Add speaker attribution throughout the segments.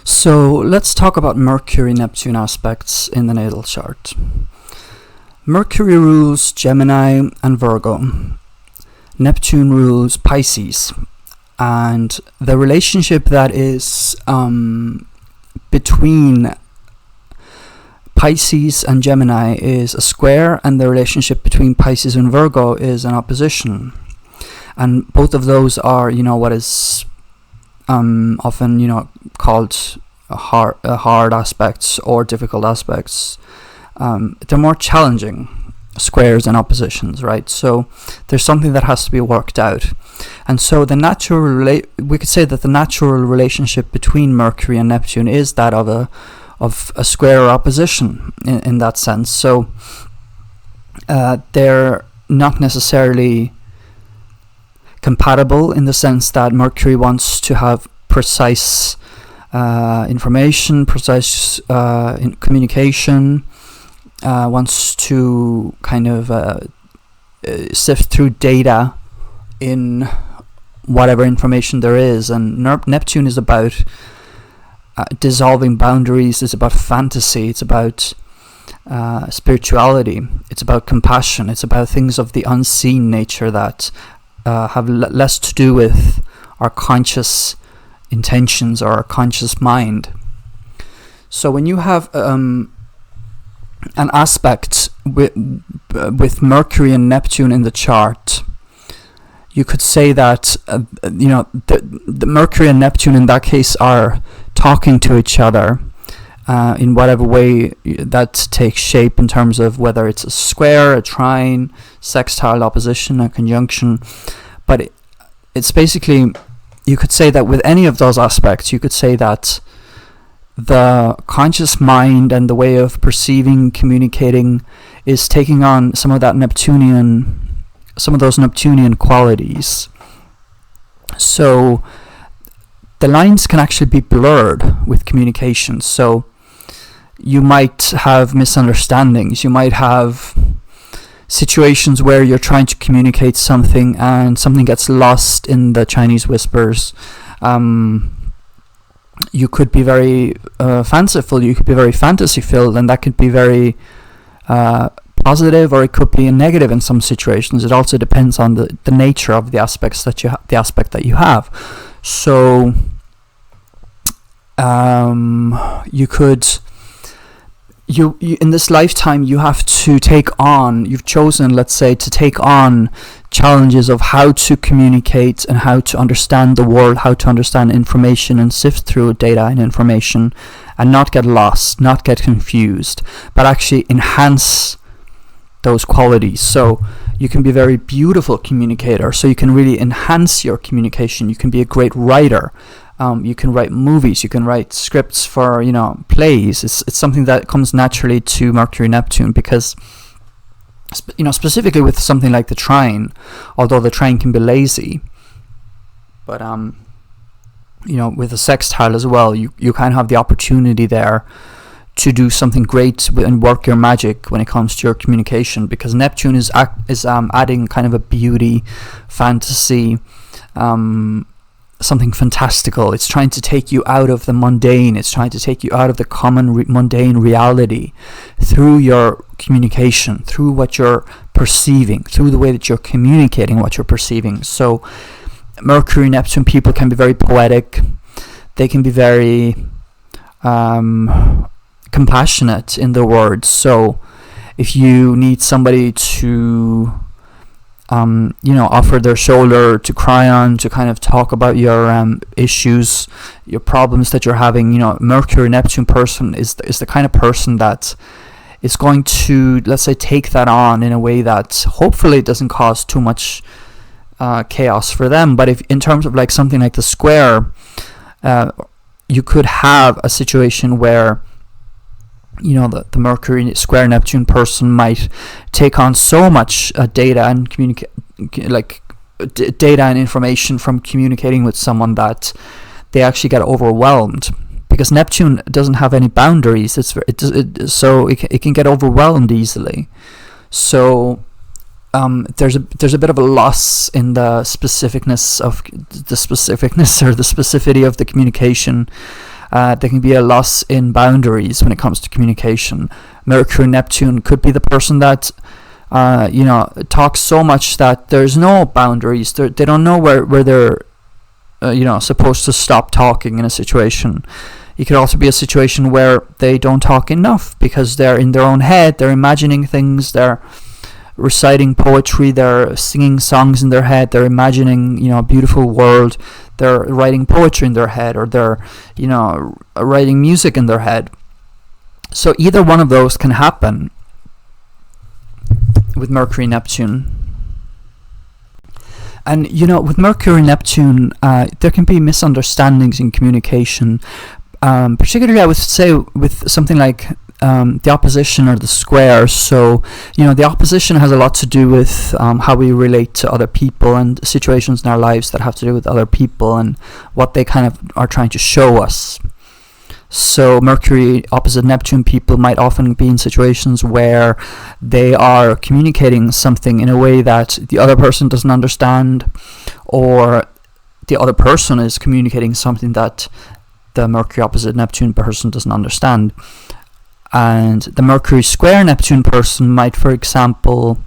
Speaker 1: So let's talk about Mercury-Neptune aspects in the natal chart. Mercury rules Gemini and Virgo. Neptune rules Pisces. And the relationship that is between Pisces and Gemini is a square, and the relationship between Pisces and Virgo is an opposition. And both of those are, what is often, called hard aspects or difficult aspects. They're more challenging squares and oppositions, right? So there's something that has to be worked out. And so we could say that the natural relationship between Mercury and Neptune is that of a square or opposition in that sense. So they're not necessarily compatible in the sense that Mercury wants to have precise information, precise communication, wants to kind of sift through data in whatever information there is, and Neptune is about dissolving boundaries. It's about fantasy. It's about spirituality. It's about compassion. It's about things of the unseen nature that have less to do with our conscious intentions or our conscious mind. So when you have an aspect with Mercury and Neptune in the chart, you could say that the Mercury and Neptune in that case are talking to each other in whatever way that takes shape, in terms of whether it's a square, a trine, sextile, opposition, a conjunction. But it's basically, you could say that with any of those aspects, you could say that the conscious mind and the way of perceiving, communicating, is taking on some of those Neptunian qualities. So the lines can actually be blurred with communication. So you might have misunderstandings. You might have situations where you're trying to communicate something and something gets lost in the Chinese whispers. You could be very fanciful. You could be very fantasy filled, and that could be very positive, or it could be a negative in some situations. It also depends on the nature of the aspects that the aspect that you have. So you in this lifetime, you have to you've chosen, let's say, to take on challenges of how to communicate and how to understand the world, how to understand information and sift through data and information, and not get lost, not get confused, but actually enhance those qualities. So you can be a very beautiful communicator, so you can really enhance your communication. You can be a great writer. You can write movies, you can write scripts for, plays. It's something that comes naturally to Mercury Neptune, because specifically with something like the trine, although the trine can be lazy, but with the sextile as well, you kind of have the opportunity there to do something great and work your magic when it comes to your communication, because Neptune is adding kind of a beauty, fantasy, something fantastical. It's trying to take you out of the mundane. It's trying to take you out of the common mundane reality through your communication, through what you're perceiving, through the way that you're communicating what you're perceiving. So Mercury Neptune people can be very poetic. They can be very compassionate in their words. So if you need somebody to offer their shoulder to cry on, to kind of talk about your issues, your problems that you're having, Mercury Neptune person is the kind of person that is going to, let's say, take that on in a way that hopefully doesn't cause too much chaos for them. But if in terms of like something like the square, you could have a situation where the Mercury square Neptune person might take on so much data and data and information from communicating with someone that they actually get overwhelmed, because Neptune doesn't have any boundaries. So it can get overwhelmed easily. So there's a bit of a loss in the specificity of the communication. There can be a loss in boundaries when it comes to communication. Mercury-Neptune could be the person that talks so much that there's no boundaries. They don't know where they're supposed to stop talking in a situation. It could also be a situation where they don't talk enough because they're in their own head, they're imagining things, they're reciting poetry, they're singing songs in their head, they're imagining a beautiful world, they're writing poetry in their head, or they're writing music in their head. So either one of those can happen with Mercury-Neptune. And with Mercury-Neptune, there can be misunderstandings in communication. Particularly, I would say with something like the opposition or the square. So, the opposition has a lot to do with how we relate to other people and situations in our lives that have to do with other people and what they kind of are trying to show us. So Mercury opposite Neptune people might often be in situations where they are communicating something in a way that the other person doesn't understand, or the other person is communicating something that the Mercury opposite Neptune person doesn't understand. And the Mercury square Neptune person might, for example,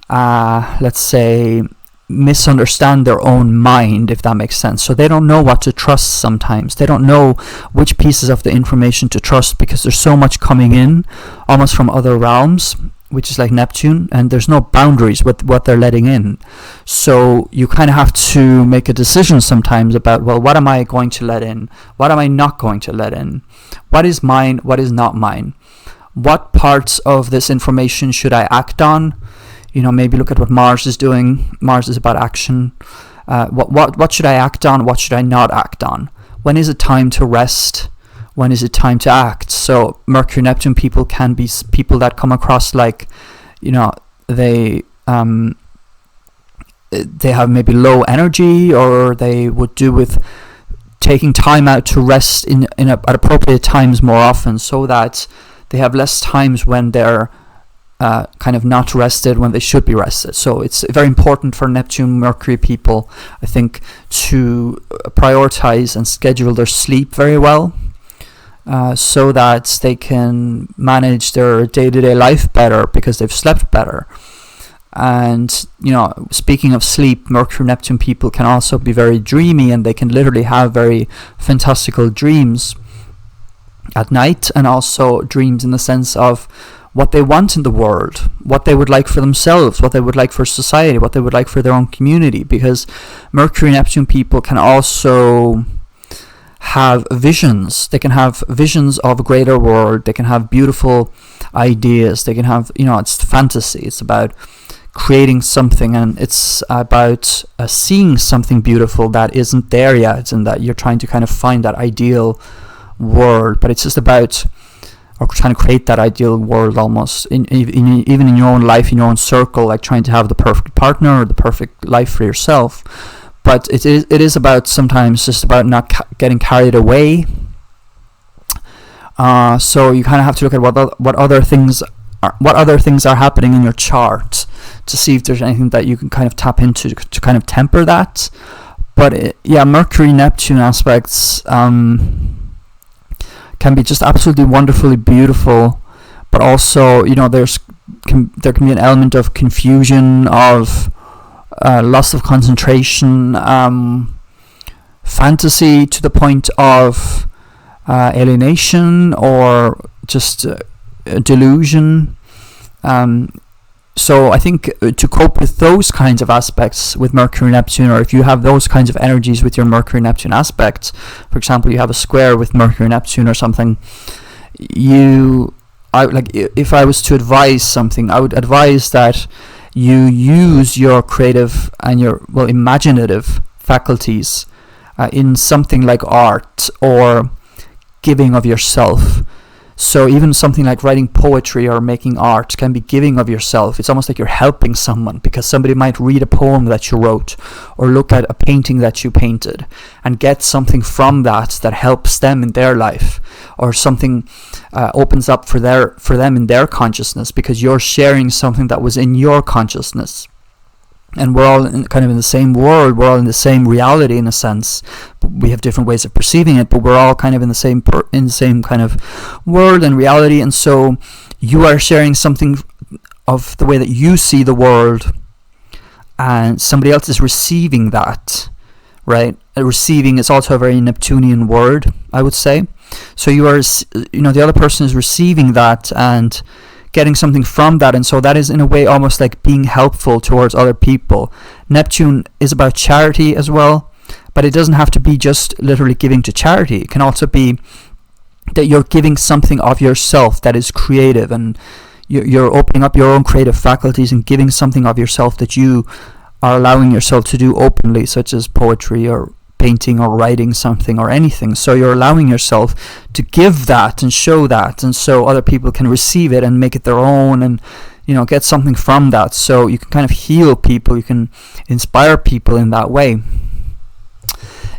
Speaker 1: let's say, misunderstand their own mind, if that makes sense. So they don't know what to trust sometimes. They don't know which pieces of the information to trust because there's so much coming in, almost from other realms, which is like Neptune, and there's no boundaries with what they're letting in. So you kind of have to make a decision sometimes about, well, what am I going to let in? What am I not going to let in? What is mine? What is not mine? What parts of this information should I act on? Maybe look at what Mars is doing. Mars is about action. What should I act on? What should I not act on? When is it time to rest? When is it time to act? So Mercury-Neptune people can be people that come across like, they have maybe low energy, or they would do with taking time out to rest at appropriate times more often, so that they have less times when they're kind of not rested when they should be rested. So it's very important for Neptune Mercury people, I think, to prioritize and schedule their sleep very well, so that they can manage their day-to-day life better because they've slept better. And speaking of sleep, Mercury-Neptune people can also be very dreamy, and they can literally have very fantastical dreams at night, and also dreams in the sense of what they want in the world, what they would like for themselves, what they would like for society, what they would like for their own community. Because Mercury-Neptune people can also have visions. They can have visions of a greater world. They can have beautiful ideas. They can have, it's fantasy. It's about creating something, and it's about seeing something beautiful that isn't there yet, and that you're trying to kind of find that ideal world. But it's just about trying to create that ideal world almost, even in your own life, in your own circle, like trying to have the perfect partner or the perfect life for yourself. But it is about sometimes just about not getting carried away. So you kind of have to look at what other things are happening in your chart to see if there's anything that you can kind of tap into to kind of temper that. But Mercury-Neptune aspects can be just absolutely wonderfully beautiful, but also there can be an element of confusion, of loss of concentration, fantasy to the point of alienation, or just delusion. So I think to cope with those kinds of aspects with Mercury-Neptune, or if you have those kinds of energies with your Mercury-Neptune aspects, for example, you have a square with Mercury-Neptune or something, if I was to advise something, I would advise that you use your creative and your imaginative faculties in something like art or giving of yourself. So even something like writing poetry or making art can be giving of yourself. It's almost like you're helping someone, because somebody might read a poem that you wrote or look at a painting that you painted and get something from that helps them in their life, or something opens up for them in their consciousness, because you're sharing something that was in your consciousness. and we're all kind of in the same world, we're all in the same reality in a sense. We have different ways of perceiving it, but we're all kind of in the same kind of world and reality. And so you are sharing something of the way that you see the world, and somebody else is receiving that, right? Receiving is also a very Neptunian word, I would say. So you are, the other person is receiving that and getting something from that, and so that is in a way almost like being helpful towards other people. Neptune is about charity as well, but it doesn't have to be just literally giving to charity. It can also be that you're giving something of yourself that is creative, and you're opening up your own creative faculties and giving something of yourself that you are allowing yourself to do openly, such as poetry or painting or writing something or anything. So you're allowing yourself to give that and show that, and so other people can receive it and make it their own, and get something from that. So you can kind of heal people, you can inspire people in that way.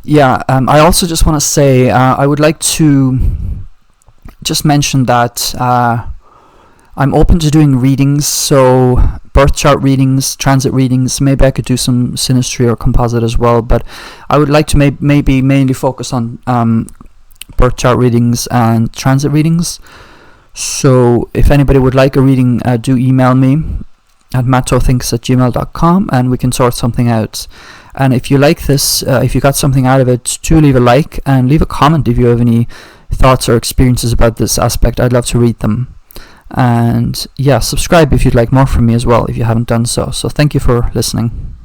Speaker 1: I also just want to say I would like to just mention that I'm open to doing readings, so birth chart readings, transit readings. Maybe I could do some synastry or composite as well, but I would like to maybe mainly focus on birth chart readings and transit readings. So if anybody would like a reading, do email me at mattothinks@gmail.com, and we can sort something out. And if you like this, if you got something out of it, do leave a like and leave a comment if you have any thoughts or experiences about this aspect. I'd love to read them. And subscribe if you'd like more from me as well, if you haven't done so. So thank you for listening.